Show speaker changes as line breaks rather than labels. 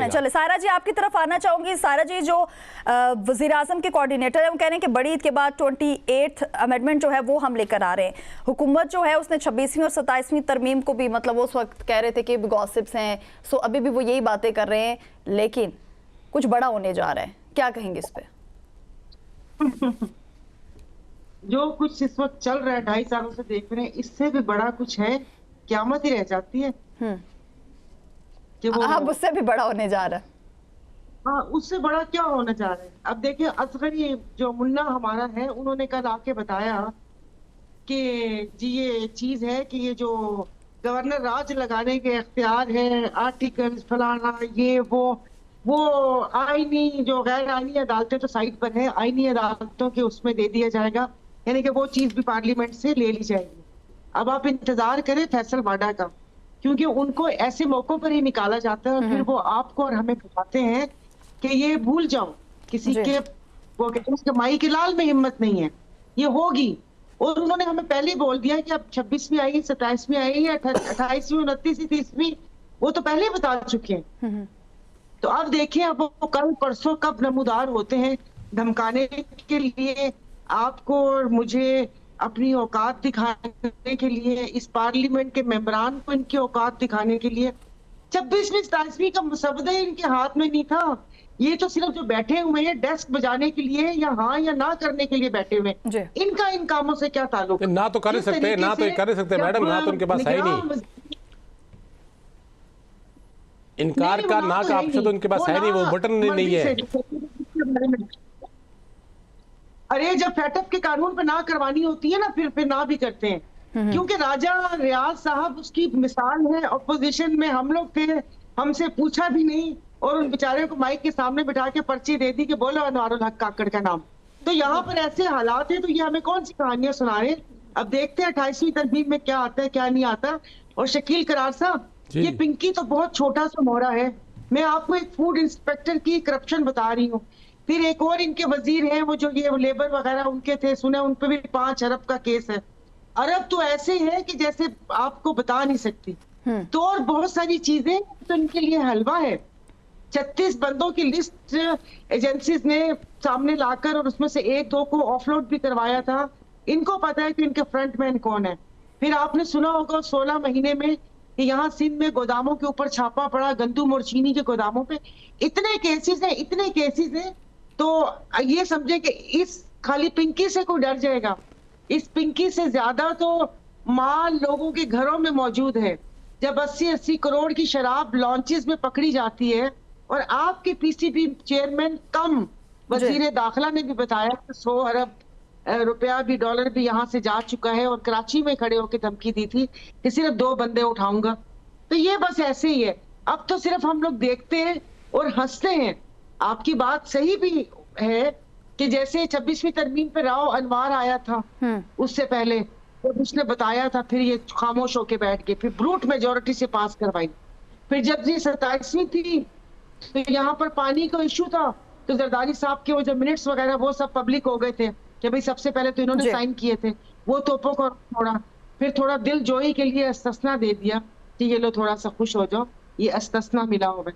चले सायरा जी आपकी तरफ आना चाहूंगी। सायरा जी, जो वजीर आजम के कोऑर्डिनेटर है वो कह रहे हैं कि बड़ी ईद के बाद 28th अमेंडमेंट जो है वो हम लेकर आ रहे हैं। हुकूमत जो है उसने 26वीं और 27वीं तरमीम को भी, मतलब उस वक्त कह रहे थे कि गॉसिप्स हैं, सो अभी भी वो यही बातें कर रहे हैं, लेकिन कुछ बड़ा होने जा रहा है, क्या कहेंगे इस पे?
जो कुछ इस वक्त चल रहा है 2.5 सालों से देख रहे हैं, इससे भी बड़ा कुछ है, क़यामत ही रह जाती है
कि वो अब उससे भी बड़ा होने जा रहा है।
हाँ, उससे बड़ा क्या होने जा रहा है। अब देखिए, असगर ये जो मुन्ना हमारा है, उन्होंने कल आके बताया कि जी ये चीज है कि ये जो गवर्नर राज लगाने के इख्तियार है, आर्टिकल फलाना ये वो आईनी, जो गैर आईनी अदालतें तो साइड पर है, आईनी अदालतों के उसमें दे दिया जाएगा, यानी कि वो चीज भी पार्लियामेंट से ले ली जाएगी। अब आप इंतजार करें फैसल वाडा का, क्योंकि उनको ऐसे मौकों पर ही निकाला जाता है और फिर वो आपको और हमें बताते हैं कि ये भूल जाओ, किसी के वो कहते हैं माई के लाल में हिम्मत नहीं है, ये होगी। और उन्होंने हमें पहले ही बोल दिया कि अब 26वीं आई, 27वीं आई है, 28वीं, 29वीं, 30वीं, वो तो पहले ही बता चुके हैं। तो अब देखिए, अब वो कल परसों कब नमूदार होते हैं धमकाने के लिए, आपको और मुझे अपनी औकात दिखाने के लिए, इस पार्लियामेंट के मेंबरान को इनकी औकात दिखाने के लिए। 26वीं 27वीं का मसवदा इनके हाथ में नहीं था, ये तो सिर्फ जो बैठे हुए हैं डेस्क बजाने के लिए या हाँ या ना करने के लिए बैठे हुए हैं। इनका इन कामों से क्या ताल्लुक?
ना तो कर सकते, ना तो कर सकते मैडम, ना तो उनके पास है ही नहीं, इनकार का ना का ऑप्शन तो उनके पास है नहीं, वो बटन नहीं है।
अरे जब फेटअप के कानून पे ना करवानी होती है ना, फिर ना भी करते हैं, क्योंकि राजा रियाज साहब उसकी मिसाल है। ऑपोजिशन में हम लोग थे, हमसे पूछा भी नहीं और उन बेचारे को माइक के सामने बिठा के पर्ची दे दी कि बोलो अनवारुल हक काकड़ का नाम। तो यहाँ पर ऐसे हालात है, तो ये हमें कौन सी कहानियां सुना रहे हैं। अब देखते हैं 28वीं तरमीम में क्या आता है क्या नहीं आता। और शकील करार साहब, ये पिंकी तो बहुत छोटा सा मोहरा है। मैं आपको एक फूड इंस्पेक्टर की करप्शन बता रही हूँ, फिर एक और इनके वजीर हैं वो जो ये लेबर वगैरह उनके थे, सुने उन पे भी 5 अरब का केस है। अरब तो ऐसे है कि जैसे आपको बता नहीं सकती। तो और बहुत सारी चीजें तो इनके लिए हलवा है। 36 बंदों की लिस्ट एजेंसीज ने सामने लाकर और उसमें से 1-2 को ऑफलोड भी करवाया था। इनको पता है कि इनके फ्रंटमैन कौन है। फिर आपने सुना होगा 16 महीने में कि यहाँ सिंध में गोदामों के ऊपर छापा पड़ा, गंदम और चीनी के गोदामों पे। इतने केसेस हैं, इतने केसेस हैं। तो ये समझे कि इस खाली पिंकी से कोई डर जाएगा? इस पिंकी से ज्यादा तो माल लोगों के घरों में मौजूद है। जब 80-80 करोड़ की शराब लॉन्चेस में पकड़ी जाती है और आपके पीसीबी चेयरमैन कम वजीर दाखिला ने भी बताया कि 100 अरब रुपया भी, डॉलर भी यहाँ से जा चुका है और कराची में खड़े होकर धमकी दी थी कि सिर्फ 2 बंदे उठाऊंगा। तो ये बस ऐसे ही है। अब तो सिर्फ हम लोग देखते हैं और हंसते हैं। आपकी बात सही भी है कि जैसे 26वीं तरमीम पे राव अनवार आया था, उससे पहले जब उसने बताया था, फिर ये खामोश होके बैठ गए, फिर ब्रूट मेजोरिटी से पास करवाई। फिर जब ये 27वीं थी तो यहाँ पर पानी का इशू था, तो जरदारी साहब के वो जो मिनट्स वगैरह वो सब पब्लिक हो गए थे कि भाई सबसे पहले तो इन्होंने साइन किए थे, वो तोपों को छोड़ा। फिर थोड़ा दिल जोई के लिए अस्तस्ना दे दिया कि ये लो थोड़ा सा खुश हो जाओ, ये अस्तस्ना मिला हो।